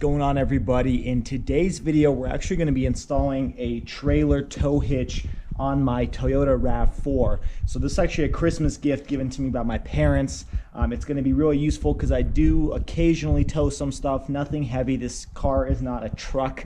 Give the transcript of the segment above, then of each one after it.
going on, everybody? In today's video, we're actually going to be installing a trailer tow hitch on my Toyota RAV4. So this is actually a Christmas gift given to me by my parents. It's going to be really useful because I do occasionally tow some stuff, nothing heavy. This car is not a truck,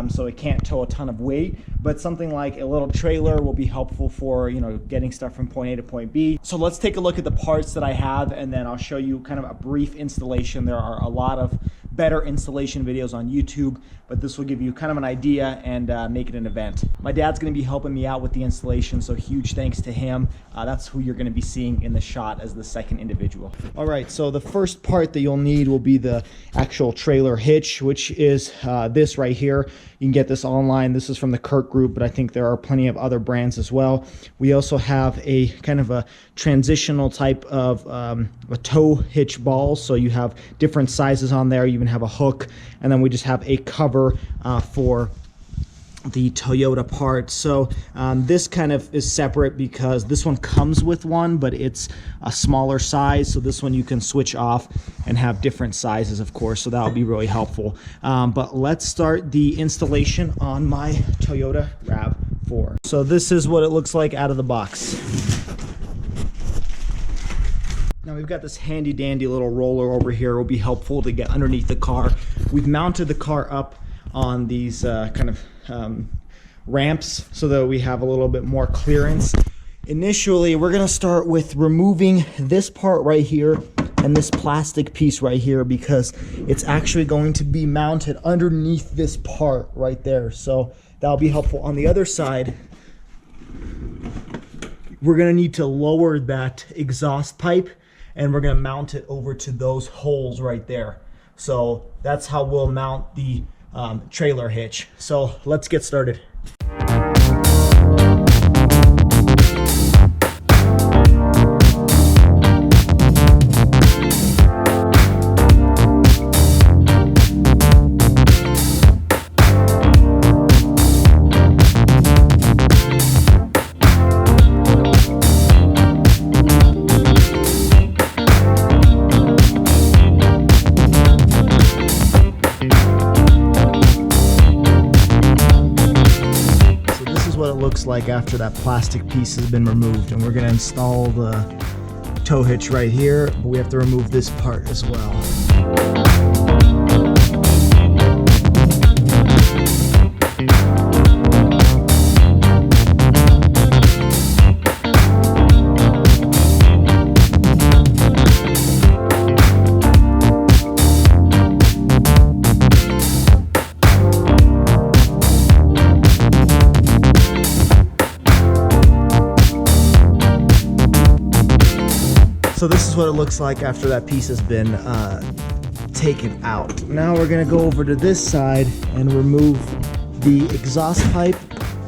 so it can't tow a ton of weight, but something like a little trailer will be helpful for, you know, getting stuff from point A to point B. So let's take a look at the parts that I have, and then I'll show you kind of a brief installation. There are a lot of better installation videos on YouTube, but this will give you kind of an idea and make it an event. My dad's going to be helping me out with the installation, so huge thanks to him. That's who you're going to be seeing in the shot as the second individual. All right, so the first part that you'll need will be the actual trailer hitch, which is this right here. You can get this online. This is from the Kirk Group, but I think there are plenty of other brands as well. We also have a kind of a transitional type of a tow hitch ball, so you have different sizes on there. You even have a hook, and then we just have a cover for the Toyota part. So this kind of is separate because this one comes with one, but it's a smaller size. So this one you can switch off and have different sizes, of course, so that will be really helpful. But let's start the installation on my Toyota RAV4. So this is what it looks like out of the box. Now we've got this handy dandy little roller over here. It will be helpful to get underneath the car. We've mounted the car up on these kind of ramps so that we have a little bit more clearance. Initially, we're going to start with removing this part right here and this plastic piece right here, because it's actually going to be mounted underneath this part right there. So that'll be helpful. On the other side, we're going to need to lower that exhaust pipe, and we're going to mount it over to those holes right there. So that's how we'll mount the trailer hitch. So let's get started. Looks like after that plastic piece has been removed, and we're going to install the tow hitch right here, but we have to remove this part as well. So this is what it looks like after that piece has been taken out. Now we're going to go over to this side and remove the exhaust pipe.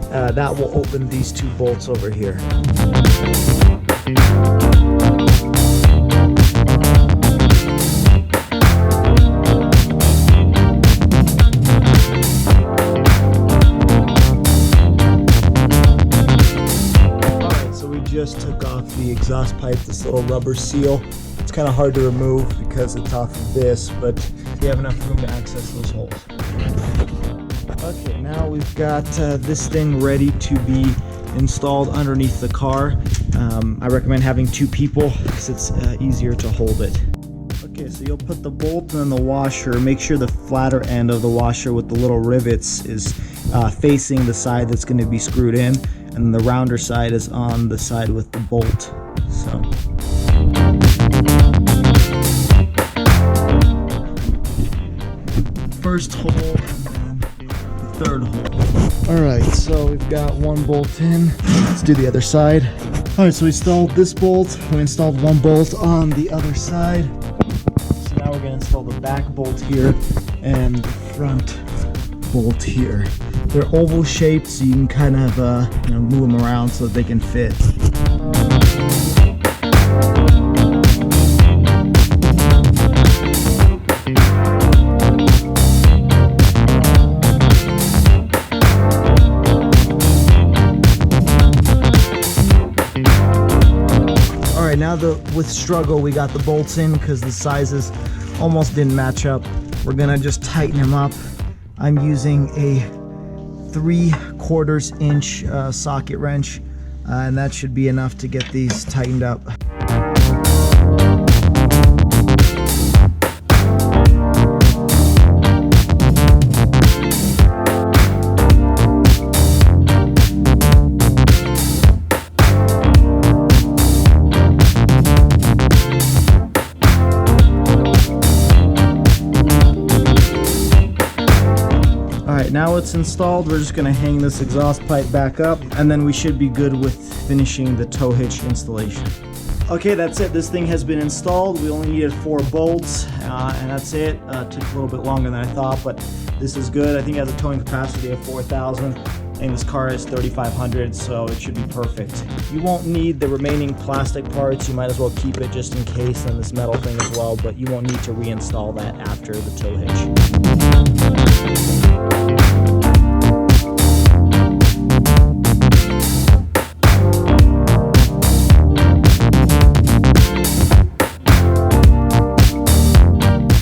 That will open these two bolts over here. Just took off the exhaust pipe, this little rubber seal. It's kind of hard to remove because it's off of this, but we have enough room to access those holes. Okay, now we've got this thing ready to be installed underneath the car. I recommend having two people because it's easier to hold it. Okay, so you'll put the bolt in the washer. Make sure the flatter end of the washer with the little rivets is facing the side that's going to be screwed in, and the rounder side is on the side with the bolt. So first hole and then the third hole. All right, so we've got one bolt in. Let's do the other side. All right, so we installed this bolt. We installed one bolt on the other side. So now we're going to install the back bolt here and the front bolt here. They're oval shaped, so you can kind of move them around so that they can fit. All right, now with struggle we got the bolts in because the sizes almost didn't match up. we're gonna just tighten them up. I'm using a 3/4 inch socket wrench, and that should be enough to get these tightened up. Now it's installed, we're just going to hang this exhaust pipe back up, and then we should be good with finishing the tow hitch installation. Okay, that's it. This thing has been installed. We only needed 4 bolts, and that's it. Took a little bit longer than I thought, but this is good. I think it has a towing capacity of 4,000, and this car is 3,500, so it should be perfect. You won't need the remaining plastic parts. You might as well keep it just in case, and this metal thing as well, but you won't need to reinstall that after the tow hitch.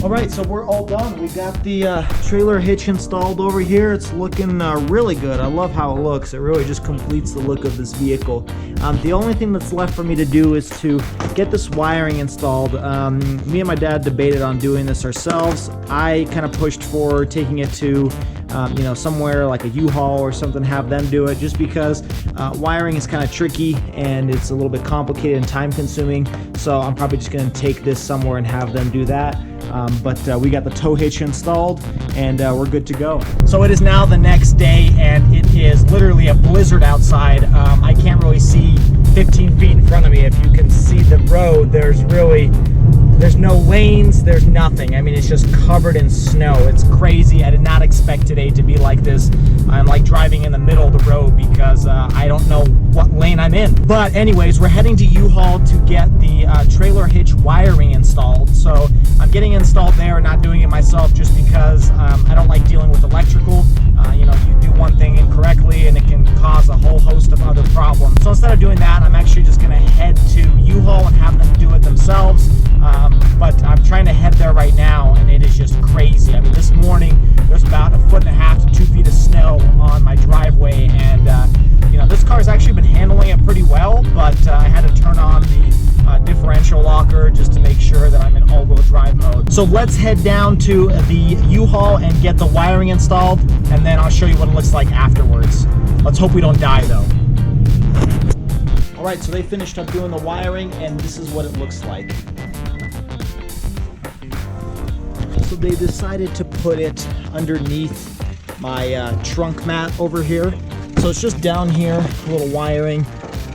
Alright, so we're all done. We got the trailer hitch installed over here. It's looking really good. I love how it looks. It really just completes the look of this vehicle. The only thing that's left for me to do is to get this wiring installed. Me and my dad debated on doing this ourselves. I kind of pushed for taking it to somewhere like a U-Haul or something, have them do it, just because wiring is kind of tricky and it's a little bit complicated and time consuming. So I'm probably just going to take this somewhere and have them do that. But we got the tow hitch installed, and we're good to go. So it is now the next day, and it is literally a blizzard outside. I can't really see 15 feet in front of me. If you can see the road, there's no lanes, there's nothing. I mean, it's just covered in snow. It's crazy. I did not expect today to be like this. I'm like driving in the middle of the road because I don't know what lane I'm in. But anyways, we're heading to U-Haul to get the trailer hitch wiring installed. So I'm getting installed there and not doing it myself just because I don't like dealing with electrical. You do one thing incorrectly and it can cause a whole host of other problems. So instead of doing that, I'm actually just going to head to U-Haul and have them do it themselves. But I'm trying to head there right now, and it is just crazy. I mean, this morning there's about 1.5 to 2 feet of snow on my driveway, and this car's actually been handling it pretty well, but I had to turn on the differential locker just to make sure that I'm in all-wheel drive mode. So let's head down to the U-Haul and get the wiring installed, and then I'll show you what it looks like afterwards. Let's hope we don't die though. Alright, so they finished up doing the wiring, and this is what it looks like. So they decided to put it underneath my trunk mat over here. So it's just down here, a little wiring.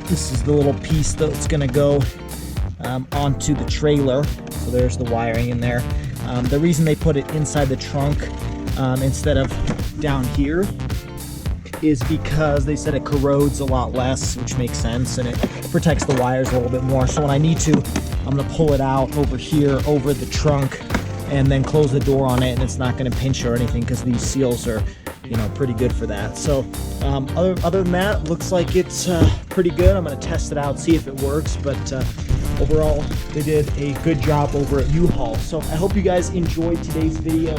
This is the little piece that's gonna go onto the trailer. So there's the wiring in there. The reason they put it inside the trunk instead of down here is because they said it corrodes a lot less, which makes sense, and it protects the wires a little bit more. So when I need to, I'm gonna pull it out over here, over the trunk, and then close the door on it, and it's not gonna pinch or anything because these seals are, pretty good for that. So other than that, looks like it's pretty good. I'm gonna test it out, see if it works, but overall, they did a good job over at U-Haul. So I hope you guys enjoyed today's video.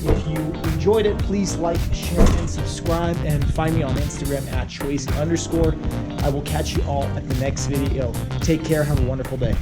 If you enjoyed it, please like, share, and subscribe, and find me on Instagram at Schwayze_. I will catch you all at the next video. Take care. Have a wonderful day.